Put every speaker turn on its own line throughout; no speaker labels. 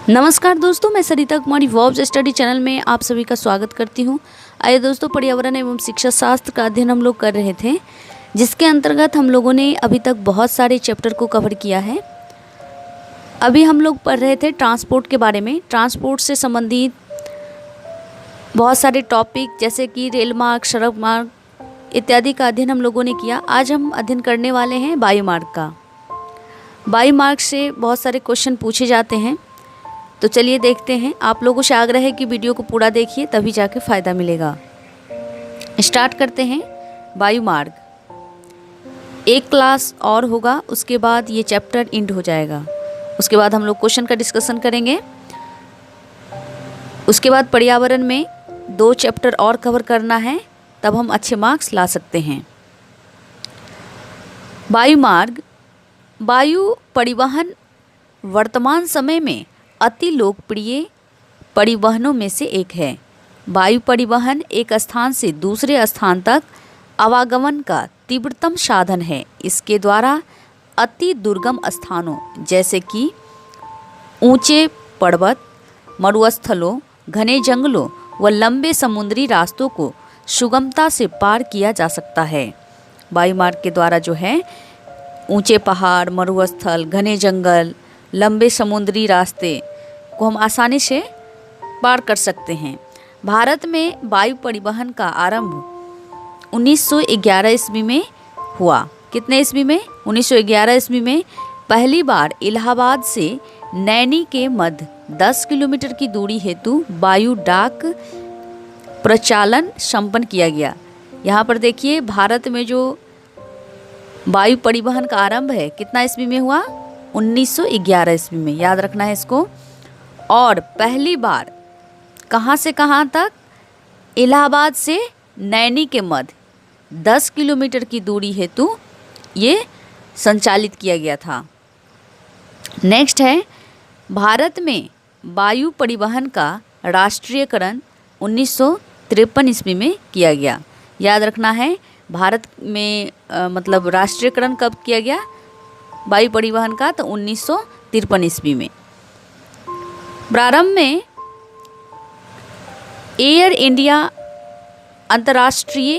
नमस्कार दोस्तों, मैं Sarita Kumari verbs study channel में आप सभी का स्वागत करती हूँ। आइए दोस्तों, पर्यावरण एवं शिक्षा शास्त्र का अध्ययन हम लोग कर रहे थे, जिसके अंतर्गत हम लोगों ने अभी तक बहुत सारे चैप्टर को कवर किया है। अभी हम लोग पढ़ रहे थे ट्रांसपोर्ट के बारे में। ट्रांसपोर्ट से संबंधित बहुत सारे टॉपिक जैसे कि रेल मार्ग, सड़क मार्ग इत्यादि का अध्ययन हम लोगों ने किया। आज हम अध्ययन करने वाले हैं वायु मार्ग का। वायु मार्ग से बहुत सारे क्वेश्चन पूछे जाते हैं, तो चलिए देखते हैं। आप लोगों से आग्रह है कि वीडियो को पूरा देखिए, तभी जाके फ़ायदा मिलेगा। स्टार्ट करते हैं। वायु मार्ग एक क्लास और होगा, उसके बाद ये चैप्टर एंड हो जाएगा। उसके बाद हम लोग क्वेश्चन का डिस्कशन करेंगे। उसके बाद पर्यावरण में 2 चैप्टर और कवर करना है, तब हम अच्छे मार्क्स ला सकते हैं। वायु मार्ग, वायु परिवहन वर्तमान समय में अति लोकप्रिय परिवहनों में से एक है। वायु परिवहन एक स्थान से दूसरे स्थान तक आवागमन का तीव्रतम साधन है। इसके द्वारा अति दुर्गम स्थानों जैसे कि ऊंचे पर्वत, मरुस्थलों, घने जंगलों व लंबे समुद्री रास्तों को सुगमता से पार किया जा सकता है। वायु मार्ग के द्वारा जो है ऊंचे पहाड़, मरुस्थल, घने जंगल, लंबे समुद्री रास्ते को हम आसानी से पार कर सकते हैं। भारत में वायु परिवहन का आरंभ 1911 ईस्वी में हुआ। कितने ईस्वी में? 1911 ईस्वी में पहली बार इलाहाबाद से नैनी के मध्य 10 किलोमीटर की दूरी हेतु वायु डाक प्रचालन संपन्न किया गया। यहाँ पर देखिए, भारत में जो वायु परिवहन का आरंभ है कितना ईस्वी में हुआ? 1911 ईस्वी में, याद रखना है इसको। और पहली बार कहाँ से कहाँ तक? इलाहाबाद से नैनी के मध्य 10 किलोमीटर की दूरी हेतु ये संचालित किया गया था। नेक्स्ट है, भारत में वायु परिवहन का राष्ट्रीयकरण 1953 ईस्वी में किया गया। याद रखना है, भारत में मतलब राष्ट्रीयकरण कब किया गया वायु परिवहन का? तो 1953 ईस्वी में। प्रारंभ में एयर इंडिया अंतर्राष्ट्रीय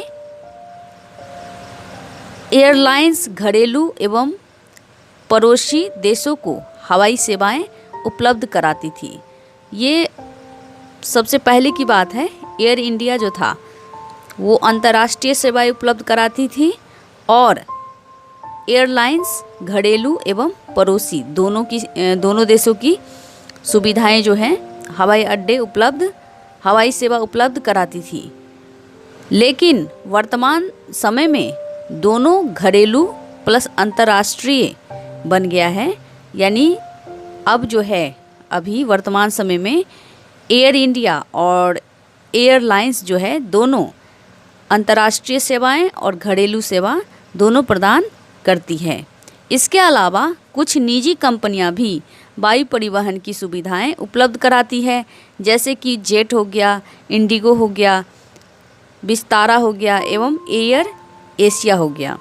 एयरलाइंस घरेलू एवं पड़ोसी देशों को हवाई सेवाएं उपलब्ध कराती थी। ये सबसे पहले की बात है। एयर इंडिया जो था वो अंतर्राष्ट्रीय सेवाएं उपलब्ध कराती थी और एयरलाइंस घरेलू एवं पड़ोसी दोनों देशों की सुविधाएं जो हैं, हवाई अड्डे उपलब्ध, हवाई सेवा उपलब्ध कराती थी। लेकिन वर्तमान समय में दोनों घरेलू प्लस अंतर्राष्ट्रीय बन गया है। यानी अब जो है, अभी वर्तमान समय में एयर इंडिया और एयरलाइंस जो है दोनों अंतर्राष्ट्रीय सेवाएं और घरेलू सेवा दोनों प्रदान करती है। इसके अलावा कुछ निजी कंपनियां भी वायु परिवहन की सुविधाएं उपलब्ध कराती है, जैसे कि जेट हो गया, इंडिगो हो गया, विस्तारा हो गया एवं एयर एशिया हो गया।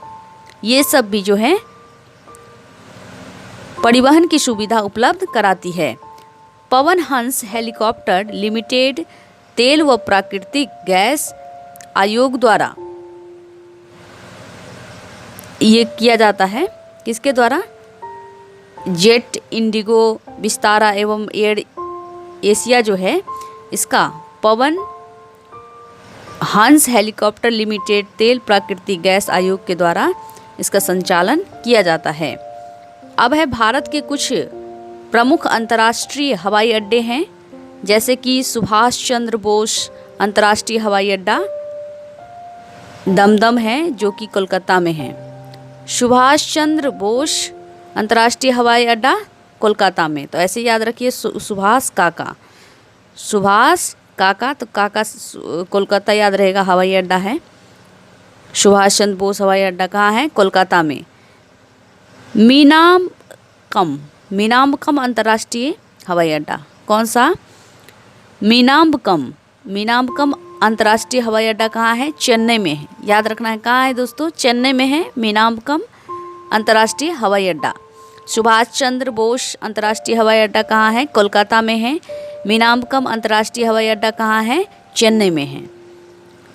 ये सब भी जो है परिवहन की सुविधा उपलब्ध कराती है। पवन हंस हेलीकॉप्टर लिमिटेड तेल व प्राकृतिक गैस आयोग द्वारा ये किया जाता है। किसके द्वारा? जेट, इंडिगो, विस्तारा एवं एयर एशिया जो है, इसका पवन हंस हेलीकॉप्टर लिमिटेड तेल प्राकृतिक गैस आयोग के द्वारा इसका संचालन किया जाता है। अब है भारत के कुछ प्रमुख अंतर्राष्ट्रीय हवाई अड्डे हैं, जैसे कि सुभाष चंद्र बोस अंतर्राष्ट्रीय हवाई अड्डा दमदम है, जो कि कोलकाता में है। सुभाष चंद्र बोस अंतर्राष्ट्रीय हवाई अड्डा कोलकाता में, तो ऐसे याद रखिए, सुभाष काका, तो काका कोलकाता याद रहेगा, हवाई अड्डा है। सुभाष चंद्र बोस हवाई अड्डा कहाँ है? कोलकाता में। मीनाम्बकम अंतर्राष्ट्रीय हवाई अड्डा, कौन सा? मीनाम्बकम अंतर्राष्ट्रीय हवाई अड्डा कहाँ है? चेन्नई में है। याद रखना है, कहाँ है दोस्तों? चेन्नई में है मीनाम्बकम अंतर्राष्ट्रीय हवाई अड्डा। सुभाष चंद्र बोस अंतर्राष्ट्रीय हवाई अड्डा कहाँ है? कोलकाता में है। मीनामकम अंतर्राष्ट्रीय हवाई अड्डा कहाँ है? चेन्नई में है।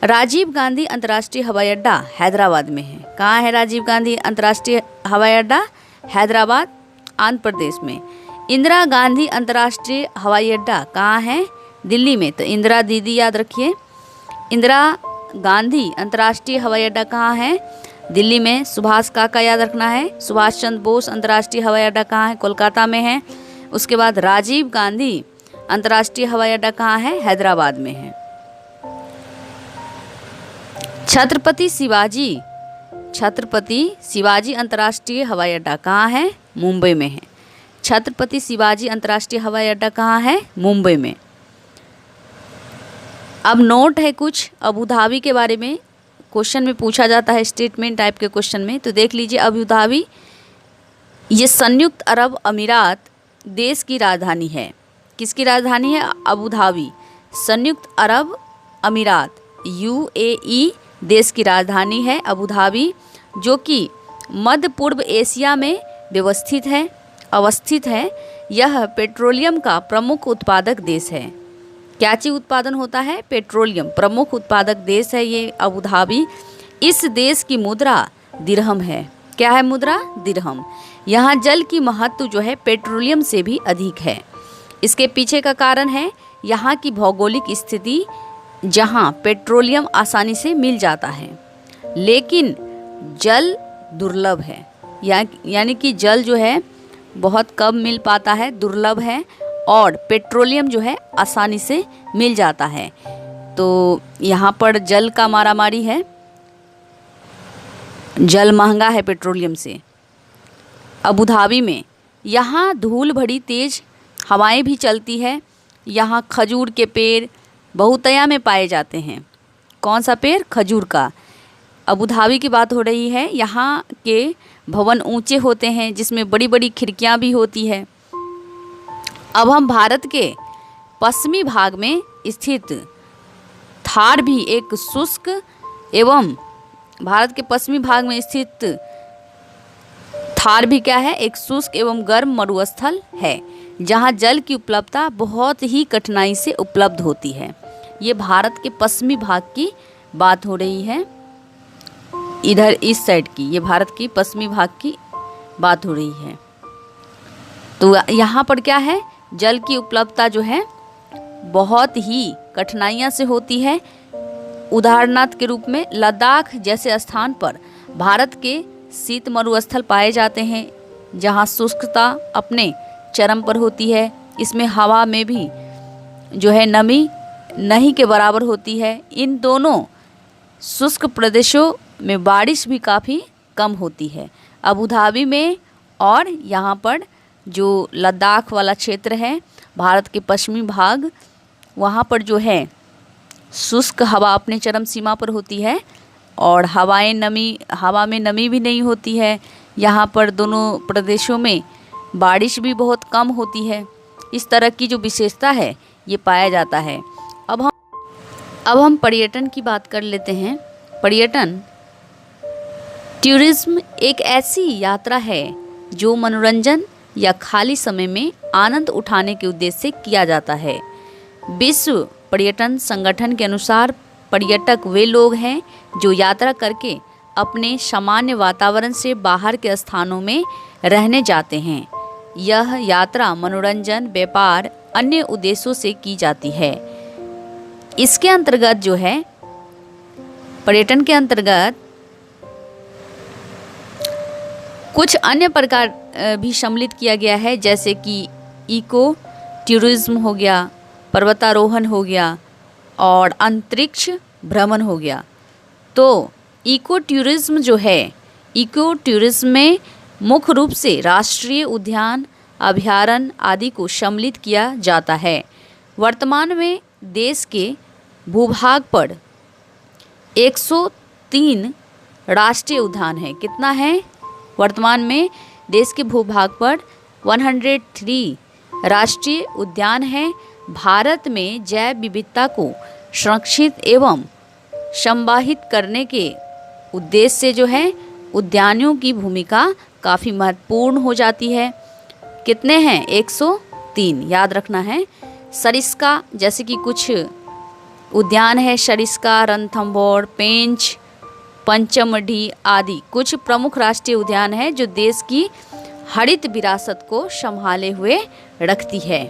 राजीव गांधी अंतर्राष्ट्रीय हवाई अड्डा हैदराबाद में है। कहाँ है राजीव गांधी अंतर्राष्ट्रीय हवाई अड्डा? हैदराबाद, आंध्र प्रदेश में। इंदिरा गांधी अंतर्राष्ट्रीय हवाई अड्डा कहाँ है? दिल्ली में। तो इंदिरा दीदी याद रखिए। इंदिरा गांधी अंतर्राष्ट्रीय हवाई अड्डा कहाँ है? दिल्ली में। सुभाष काका याद रखना है। सुभाष चंद्र बोस अंतर्राष्ट्रीय हवाई अड्डा कहाँ है? कोलकाता में है। उसके बाद राजीव गांधी अंतर्राष्ट्रीय हवाई अड्डा कहाँ है? हैदराबाद में है। छत्रपति शिवाजी अंतर्राष्ट्रीय हवाई अड्डा कहाँ है? मुंबई में है। छत्रपति शिवाजी अंतर्राष्ट्रीय हवाई अड्डा कहाँ है? मुंबई में। अब नोट है कुछ अबू धाबी के बारे में, क्वेश्चन में पूछा जाता है स्टेटमेंट टाइप के क्वेश्चन में। तो देख लीजिए, अबू धाबी ये संयुक्त अरब अमीरात देश की राजधानी है। किसकी राजधानी है? अबू धाबी संयुक्त अरब अमीरात UAE देश की राजधानी है अबू धाबी, जो कि मध्य पूर्व एशिया में अवस्थित है। यह पेट्रोलियम का प्रमुख उत्पादक देश है। क्या चीज़ उत्पादन होता है? पेट्रोलियम। प्रमुख उत्पादक देश है ये अबू धाबी। इस देश की मुद्रा दिरहम है। क्या है मुद्रा? दिरहम। यहाँ जल की महत्व जो है पेट्रोलियम से भी अधिक है। इसके पीछे का कारण है यहाँ की भौगोलिक स्थिति, जहाँ पेट्रोलियम आसानी से मिल जाता है लेकिन जल दुर्लभ है। यानी कि जल जो है बहुत कम मिल पाता है, दुर्लभ है, और पेट्रोलियम जो है आसानी से मिल जाता है। तो यहाँ पर जल का मारामारी है, जल महंगा है पेट्रोलियम से। अबू धाबी में यहाँ धूल भरी तेज हवाएं भी चलती है। यहाँ खजूर के पेड़ बहुतया में पाए जाते हैं। कौन सा पेड़? खजूर का। अबू धाबी की बात हो रही है। यहाँ के भवन ऊंचे होते हैं जिसमें बड़ी बड़ी खिड़कियाँ भी होती है। अब हम भारत के पश्चिमी भाग में स्थित थार भी एक शुष्क एवं भारत के पश्चिमी भाग में स्थित थार भी क्या है? एक शुष्क एवं गर्म मरुस्थल है जहाँ जल की उपलब्धता बहुत ही कठिनाई से उपलब्ध होती है। ये भारत के पश्चिमी भाग की बात हो रही है, इधर इस साइड की, ये भारत की पश्चिमी भाग की बात हो रही है। तो यहाँ पर क्या है? जल की उपलब्धता जो है बहुत ही कठिनाइयाँ से होती है। उदाहरणार्थ के रूप में लद्दाख जैसे स्थान पर भारत के शीत मरुस्थल पाए जाते हैं जहाँ शुष्कता अपने चरम पर होती है। इसमें हवा में भी जो है नमी नहीं के बराबर होती है। इन दोनों शुष्क प्रदेशों में बारिश भी काफ़ी कम होती है। अबू धाबी में और यहाँ पर जो लद्दाख वाला क्षेत्र है भारत के पश्चिमी भाग, वहाँ पर जो है शुष्क हवा अपने चरम सीमा पर होती है और हवा में नमी भी नहीं होती है। यहाँ पर दोनों प्रदेशों में बारिश भी बहुत कम होती है। इस तरह की जो विशेषता है ये पाया जाता है। अब हम पर्यटन की बात कर लेते हैं। पर्यटन टूरिज्म एक ऐसी यात्रा है जो मनोरंजन या खाली समय में आनंद उठाने के उद्देश्य से किया जाता है। विश्व पर्यटन संगठन के अनुसार पर्यटक वे लोग हैं जो यात्रा करके अपने सामान्य वातावरण से बाहर के स्थानों में रहने जाते हैं। यह यात्रा मनोरंजन, व्यापार, अन्य उद्देश्यों से की जाती है। इसके अंतर्गत जो है पर्यटन के अंतर्गत कुछ अन्य प्रकार भी सम्मिलित किया गया है, जैसे कि इको टूरिज्म हो गया, पर्वतारोहण हो गया और अंतरिक्ष भ्रमण हो गया। तो इको टूरिज्म जो है, इको टूरिज्म में मुख्य रूप से राष्ट्रीय उद्यान, अभयारण्य आदि को सम्मिलित किया जाता है। वर्तमान में देश के भूभाग पर 103 राष्ट्रीय उद्यान है। कितना है? वर्तमान में देश के भूभाग पर 103 राष्ट्रीय उद्यान हैं। भारत में जैव विविधता को संरक्षित एवं संवाहित करने के उद्देश्य से जो है उद्यानों की भूमिका काफ़ी महत्वपूर्ण हो जाती है। कितने हैं? 103 याद रखना है। सरिस्का जैसे कि कुछ उद्यान है, सरिस्का, रणथंभौर, पेंच, पंचमढ़ी आदि कुछ प्रमुख राष्ट्रीय उद्यान है जो देश की हरित विरासत को संभाले हुए रखती है।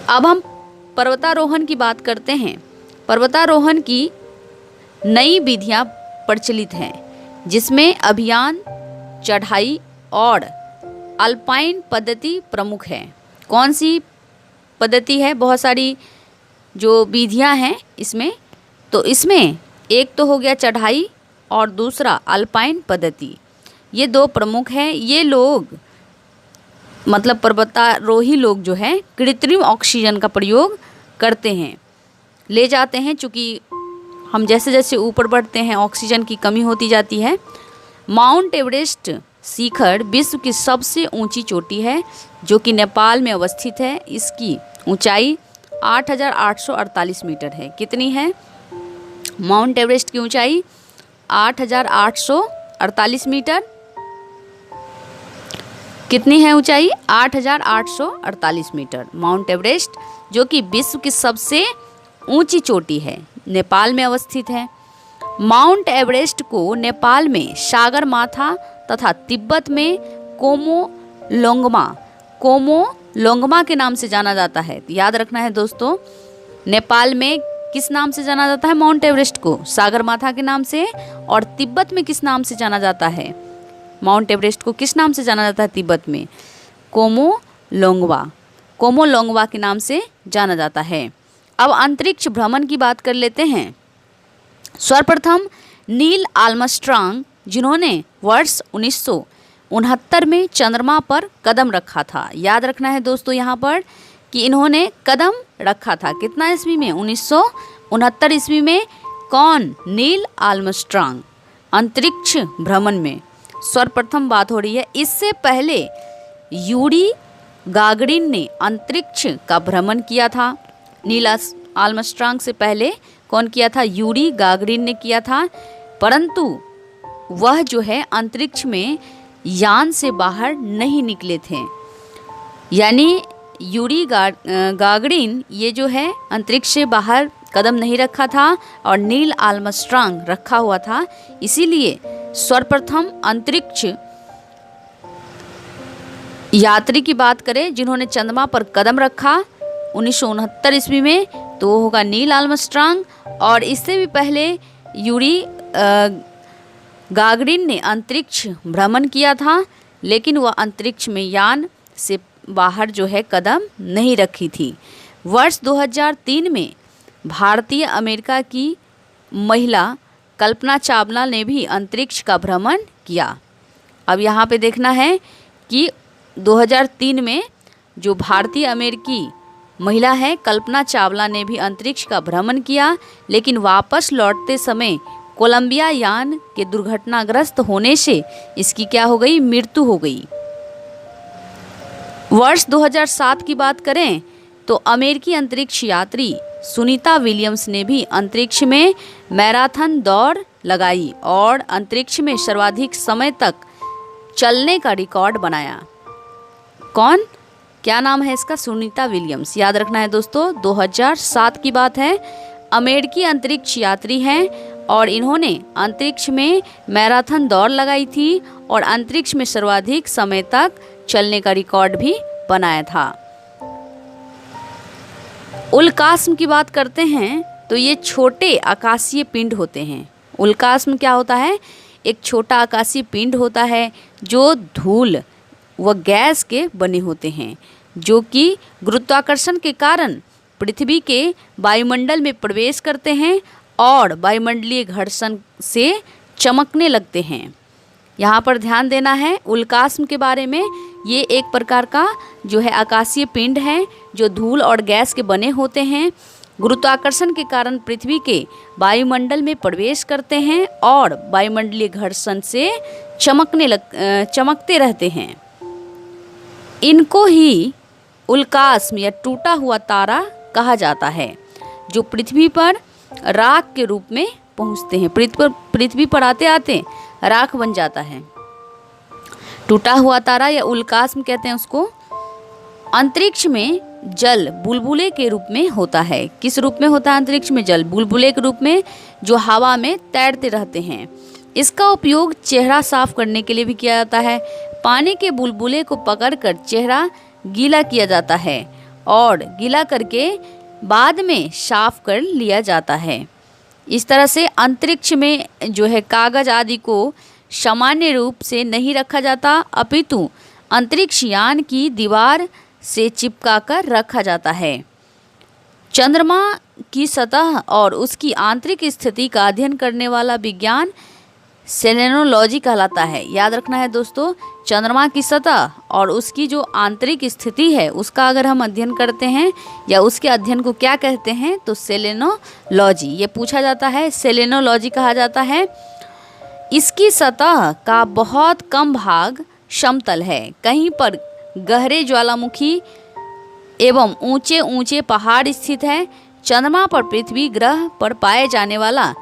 अब हम पर्वतारोहण की बात करते हैं। पर्वतारोहण की नई विधियां प्रचलित हैं जिसमें अभियान, चढ़ाई और अल्पाइन पद्धति प्रमुख है। कौन सी पद्धति है? बहुत सारी जो विधियां हैं इसमें, तो इसमें एक तो हो गया चढ़ाई और दूसरा अल्पाइन पद्धति। ये दो प्रमुख हैं। ये लोग मतलब पर्वतारोही लोग जो है कृत्रिम ऑक्सीजन का प्रयोग करते हैं, ले जाते हैं, चूँकि हम जैसे जैसे ऊपर बढ़ते हैं ऑक्सीजन की कमी होती जाती है। माउंट एवरेस्ट शिखर विश्व की सबसे ऊंची चोटी है जो कि नेपाल में अवस्थित है। इसकी ऊंचाई 8,848 मीटर है। कितनी है? माउंट एवरेस्ट की ऊंचाई 8,848 मीटर। कितनी है ऊंचाई? 8,848 मीटर माउंट एवरेस्ट, जो कि विश्व की सबसे ऊंची चोटी है, नेपाल में अवस्थित है। माउंट एवरेस्ट को नेपाल में सागरमाथा तथा तिब्बत में कोमोलोंगमा के नाम से जाना जाता है। याद रखना है दोस्तों, नेपाल में किस नाम से जाना जाता है माउंट एवरेस्ट को? सागरमाथा के नाम से। और तिब्बत में किस नाम से जाना जाता है माउंट एवरेस्ट को? किस नाम से जाना जाता है तिब्बत में? कोमोलोंगवा के नाम से जाना जाता है। अब अंतरिक्ष भ्रमण की बात कर लेते हैं। सर्वप्रथम नील आर्मस्ट्रांग, जिन्होंने वर्ष 1969 में चंद्रमा पर कदम रखा था। याद रखना है दोस्तों यहाँ पर कि इन्होंने कदम रखा था कितना ईस्वी में? 1969 ईस्वी में। कौन? नील आर्मस्ट्रांग अंतरिक्ष भ्रमण में सर्वप्रथम बात हो रही है। इससे पहले यूरी गागरिन ने अंतरिक्ष का भ्रमण किया था। नील आर्मस्ट्रांग से पहले कौन किया था? यूरी गागरिन ने किया था, परंतु वह जो है अंतरिक्ष में यान से बाहर नहीं निकले थे। यानी यूरी गागरिन ये जो है अंतरिक्ष से बाहर कदम नहीं रखा था और नील आर्मस्ट्रांग रखा हुआ था। इसीलिए सर्वप्रथम अंतरिक्ष यात्री की बात करें जिन्होंने चंद्रमा पर कदम रखा 1969 ईस्वी में, तो वो होगा नील आर्मस्ट्रांग। और इससे भी पहले यूरी गागरिन ने अंतरिक्ष भ्रमण किया था, लेकिन वह अंतरिक्ष में यान से बाहर जो है कदम नहीं रखी थी। वर्ष 2003 में भारतीय अमेरिका की महिला कल्पना चावला ने भी अंतरिक्ष का भ्रमण किया। अब यहाँ पे देखना है कि 2003 में जो भारतीय अमेरिकी महिला है कल्पना चावला ने भी अंतरिक्ष का भ्रमण किया, लेकिन वापस लौटते समय कोलंबिया यान के दुर्घटनाग्रस्त होने से इसकी क्या हो गई? मृत्यु हो गई। वर्ष 2007 की बात करें तो अमेरिकी अंतरिक्ष यात्री सुनीता विलियम्स ने भी अंतरिक्ष में मैराथन दौड़ लगाई और अंतरिक्ष में सर्वाधिक समय तक चलने का रिकॉर्ड बनाया। कौन? क्या नाम है इसका? सुनीता विलियम्स। याद रखना है दोस्तों, 2007 की बात है। अमेरिकी अंतरिक्ष यात्री हैं और इन्होंने अंतरिक्ष में मैराथन दौड़ लगाई थी और अंतरिक्ष में सर्वाधिक समय तक चलने का रिकॉर्ड भी बनाया था। उल्कास्म की बात करते हैं तो ये छोटे आकाशीय पिंड होते हैं। उल्कास्म क्या होता है? एक छोटा आकाशीय पिंड होता है जो धूल व गैस के बने होते हैं, जो कि गुरुत्वाकर्षण के कारण पृथ्वी के वायुमंडल में प्रवेश करते हैं और वायुमंडलीय घर्षण से चमकने लगते हैं। यहाँ पर ध्यान देना है उल्कास्म के बारे में। ये एक प्रकार का जो है आकाशीय पिंड है जो धूल और गैस के बने होते हैं, गुरुत्वाकर्षण के कारण पृथ्वी के वायुमंडल में प्रवेश करते हैं और वायुमंडलीय घर्षण से चमकते रहते हैं। इनको ही उल्कास्म या टूटा हुआ तारा कहा जाता है, जो पृथ्वी पर राख के रूप में पहुंचते हैं। पृथ्वी पर आते आते राख बन जाता है। टूटा हुआ तारा या उल्कास्म कहते हैं उसको। अंतरिक्ष में जल बुलबुले के रूप में होता है। किस रूप में होता है अंतरिक्ष में जल? बुलबुले के रूप में, जो हवा में तैरते रहते हैं। इसका उपयोग चेहरा साफ करने के लिए भी किया जाता है। पानी के बुलबुले को पकड़कर चेहरा गीला किया जाता है और गीला करके बाद में साफ कर लिया जाता है। इस तरह से अंतरिक्ष में जो है कागज आदि को सामान्य रूप से नहीं रखा जाता, अपितु अंतरिक्ष यान की दीवार से चिपका कर रखा जाता है। चंद्रमा की सतह और उसकी आंतरिक स्थिति का अध्ययन करने वाला विज्ञान सेलेनोलॉजी कहलाता है। याद रखना है दोस्तों, चंद्रमा की सतह और उसकी जो आंतरिक स्थिति है उसका अगर हम अध्ययन करते हैं या उसके अध्ययन को क्या कहते हैं तो सेलेनोलॉजी। ये पूछा जाता है, सेलेनोलॉजी कहा जाता है। इसकी सतह का बहुत कम भाग समतल है। कहीं पर गहरे ज्वालामुखी एवं ऊंचे ऊंचे पहाड़ स्थित है। चंद्रमा पर पृथ्वी ग्रह पर पाए जाने वाला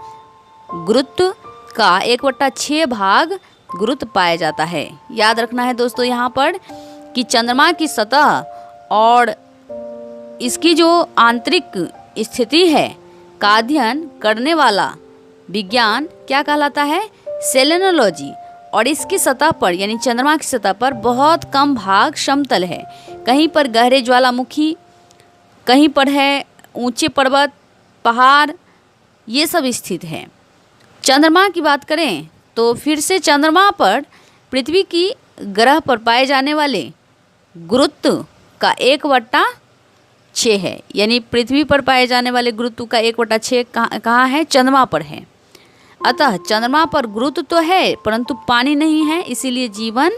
गुरुत्व का 1/6 भाग गुरुत्व पाया जाता है। याद रखना है दोस्तों यहाँ पर कि चंद्रमा की सतह और इसकी जो आंतरिक स्थिति है का अध्ययन करने वाला विज्ञान क्या कहलाता है? सेलेनोलॉजी। और इसकी सतह पर यानी चंद्रमा की सतह पर बहुत कम भाग समतल है। कहीं पर गहरे ज्वालामुखी, कहीं पर है ऊंचे पर्वत, पहाड़, ये सब स्थित है। चंद्रमा की बात करें तो फिर से चंद्रमा पर पृथ्वी की ग्रह पर पाए जाने वाले गुरुत्व का 1/6 है। यानी पृथ्वी पर पाए जाने वाले गुरुत्व का 1/6 कहाँ है? चंद्रमा पर है। अतः चंद्रमा पर गुरुत्व तो है परंतु पानी नहीं है, इसीलिए जीवन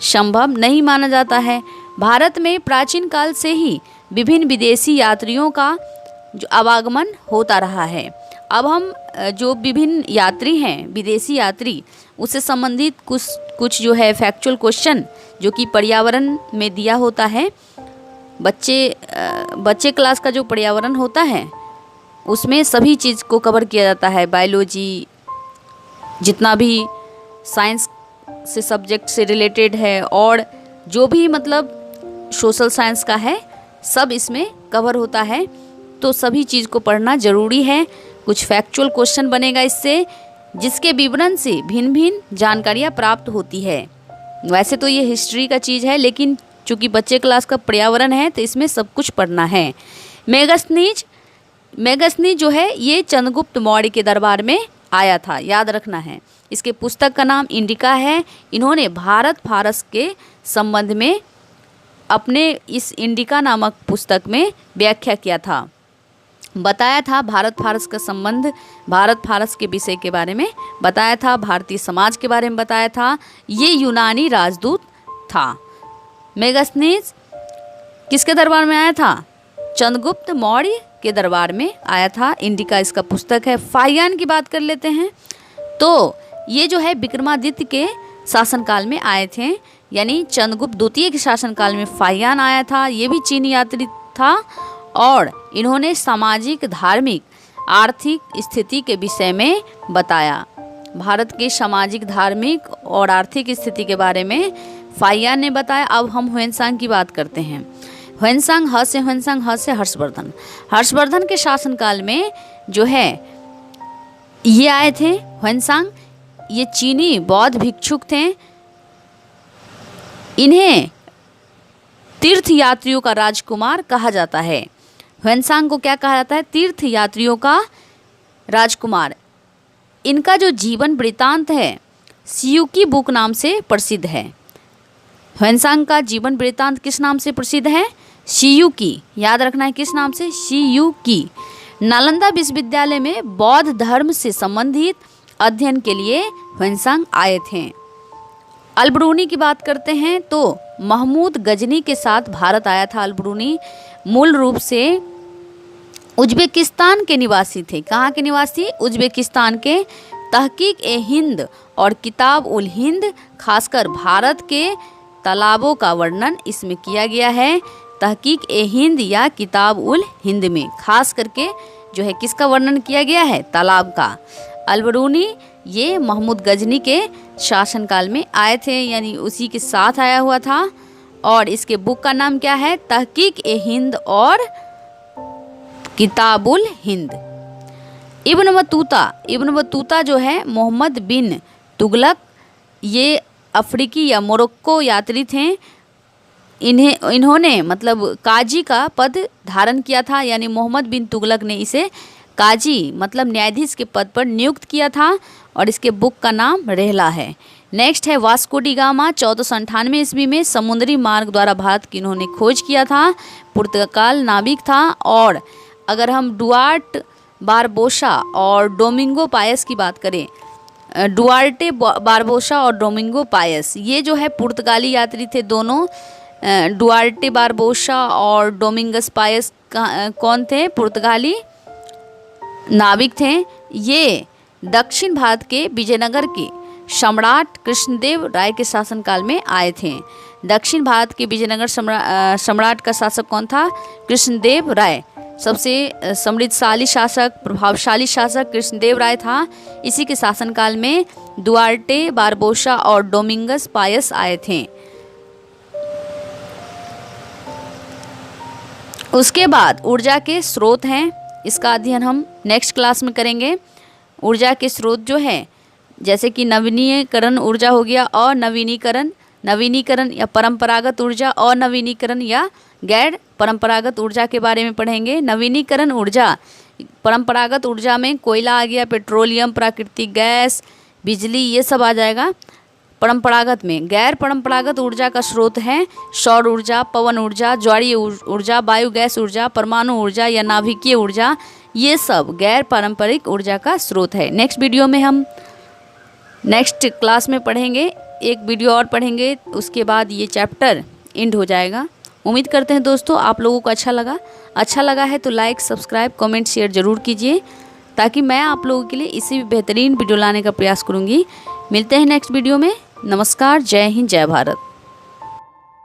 संभव नहीं माना जाता है। भारत में प्राचीन काल से ही विभिन्न विदेशी यात्रियों का जो आवागमन होता रहा है। अब हम जो विभिन्न यात्री हैं, विदेशी यात्री, उससे संबंधित कुछ जो है फैक्चुअल क्वेश्चन जो कि पर्यावरण में दिया होता है। बच्चे क्लास का जो पर्यावरण होता है उसमें सभी चीज़ को कवर किया जाता है। बायोलॉजी, जितना भी साइंस से सब्जेक्ट से रिलेटेड है और जो भी मतलब सोशल साइंस का है, सब इसमें कवर होता है। तो सभी चीज़ को पढ़ना ज़रूरी है। कुछ फैक्चुअल क्वेश्चन बनेगा इससे, जिसके विवरण से भिन्न भिन्न जानकारियाँ प्राप्त होती है। वैसे तो ये हिस्ट्री का चीज़ है, लेकिन चूँकि बच्चे क्लास का पर्यावरण है तो इसमें सब कुछ पढ़ना है। मेगास्थनीज जो है ये चंद्रगुप्त मौर्य के दरबार में आया था, याद रखना है। इसके पुस्तक का नाम इंडिका है। इन्होंने भारत फारस के संबंध में अपने इस इंडिका नामक पुस्तक में व्याख्या किया था, बताया था भारत फारस का संबंध, भारत फारस के विषय के बारे में बताया था, भारतीय समाज के बारे में बताया था। ये यूनानी राजदूत था। मेगास्थनीज किसके दरबार में आया था? चंद्रगुप्त मौर्य के दरबार में आया था। इंडिका इसका पुस्तक है। फाहियान की बात कर लेते हैं तो ये जो है विक्रमादित्य के शासनकाल में आए थे, यानी चंद्रगुप्त द्वितीय के शासनकाल में फाहियान आया था। ये भी चीनी यात्री था और इन्होंने सामाजिक, धार्मिक, आर्थिक स्थिति के विषय में बताया। भारत के सामाजिक, धार्मिक और आर्थिक स्थिति के बारे में फाहियान ने बताया। अब हम ह्वेनसांग की बात करते हैं। ह्वेनसांग, ह्वेनसांग से हर्षवर्धन के शासनकाल में जो है ये आए थे। ह्वेनसांग ये चीनी बौद्ध भिक्षुक थे। इन्हें तीर्थ यात्रियों का राजकुमार कहा जाता है। ह्वेनसांग को क्या कहा जाता है? तीर्थ यात्रियों का राजकुमार। इनका जो जीवन वृत्तांत है सियुकी बुक नाम से प्रसिद्ध है। ह्वेनसांग का जीवन वृत्तांत किस नाम से प्रसिद्ध है? सियुकी। याद रखना है किस नाम से? सियुकी। नालंदा विश्वविद्यालय में बौद्ध धर्म से संबंधित अध्ययन के लिए ह्वेनसांग आए थे। अलबरूनी की बात करते हैं तो महमूद गजनी के साथ भारत आया था। अलबरूनी मूल रूप से उज्बेकिस्तान के निवासी थे। कहाँ के निवासी? उज्बेकिस्तान के। तहकीक-ए-हिंद और किताब-उल-हिंद खासकर भारत के तालाबों का वर्णन इसमें किया गया है। तहकीक-ए-हिंद या किताब-उल-हिंद में खास करके जो है किसका वर्णन किया गया है? तालाब का। अलबरूनी ये महमूद गजनी के शासनकाल में आए थे, यानी उसी के साथ आया हुआ था। और इसके बुक का नाम क्या है? तहकीक ए हिंद और किताबुल हिंद। इब्न बतूता जो है मोहम्मद बिन तुगलक, ये अफ्रीकी या मोरक्को यात्री थे। इन्होंने मतलब काजी का पद धारण किया था, यानी मोहम्मद बिन तुगलक ने इसे काजी मतलब न्यायाधीश के पद पर नियुक्त किया था। और इसके बुक का नाम रेहला है। नेक्स्ट है वास्को डी गामा। 1498 ईस्वी में समुद्री मार्ग द्वारा भारत की इन्होंने खोज किया था। पुर्तगाल नाविक था। और अगर हम डुआर्ट बारबोसा और डोमिंगो पायस की बात करें, डुआर्टे बारबोसा और डोमिंगो पायस, ये जो है पुर्तगाली यात्री थे दोनों। डुआर्टे बारबोसा और डोमिंगस पायस कौन थे? पुर्तगाली नाविक थे। ये दक्षिण भारत के विजयनगर के सम्राट कृष्णदेव राय के शासनकाल में आए थे। दक्षिण भारत के विजयनगर सम्राट का शासक कौन था? कृष्णदेव राय। सबसे समृद्धशाली शासक, प्रभावशाली शासक कृष्णदेव राय था। इसी के शासनकाल में डुआर्टे बारबोसा और डोमिंगस पायस आए थे। उसके बाद ऊर्जा के स्रोत हैं, इसका अध्ययन हम नेक्स्ट क्लास में करेंगे। ऊर्जा के स्रोत जो है जैसे कि नवीनीकरण ऊर्जा हो गया, और नवीनीकरण या परंपरागत ऊर्जा, और नवीनीकरण या गैर परंपरागत ऊर्जा के बारे में पढ़ेंगे। नवीनीकरण ऊर्जा, परंपरागत ऊर्जा में कोयला आ गया, पेट्रोलियम, प्राकृतिक गैस, बिजली, ये सब आ जाएगा। परंपरागत में गैर परंपरागत ऊर्जा का स्रोत है सौर ऊर्जा, पवन ऊर्जा, ज्वारीय ऊर्जा, बायोगैस ऊर्जा, परमाणु ऊर्जा या नाभिकीय ऊर्जा, ये सब गैर पारंपरिक ऊर्जा का स्रोत है। नेक्स्ट वीडियो में हम नेक्स्ट क्लास में पढ़ेंगे, एक वीडियो और पढ़ेंगे, उसके बाद ये चैप्टर एंड हो जाएगा। उम्मीद करते हैं दोस्तों आप लोगों को अच्छा लगा है तो लाइक, सब्सक्राइब, कमेंट, शेयर ज़रूर कीजिए, ताकि मैं आप लोगों के लिए इसी भी बेहतरीन वीडियो लाने का प्रयास करूँगी। मिलते हैं नेक्स्ट वीडियो में। नमस्कार, जय हिंद, जय भारत।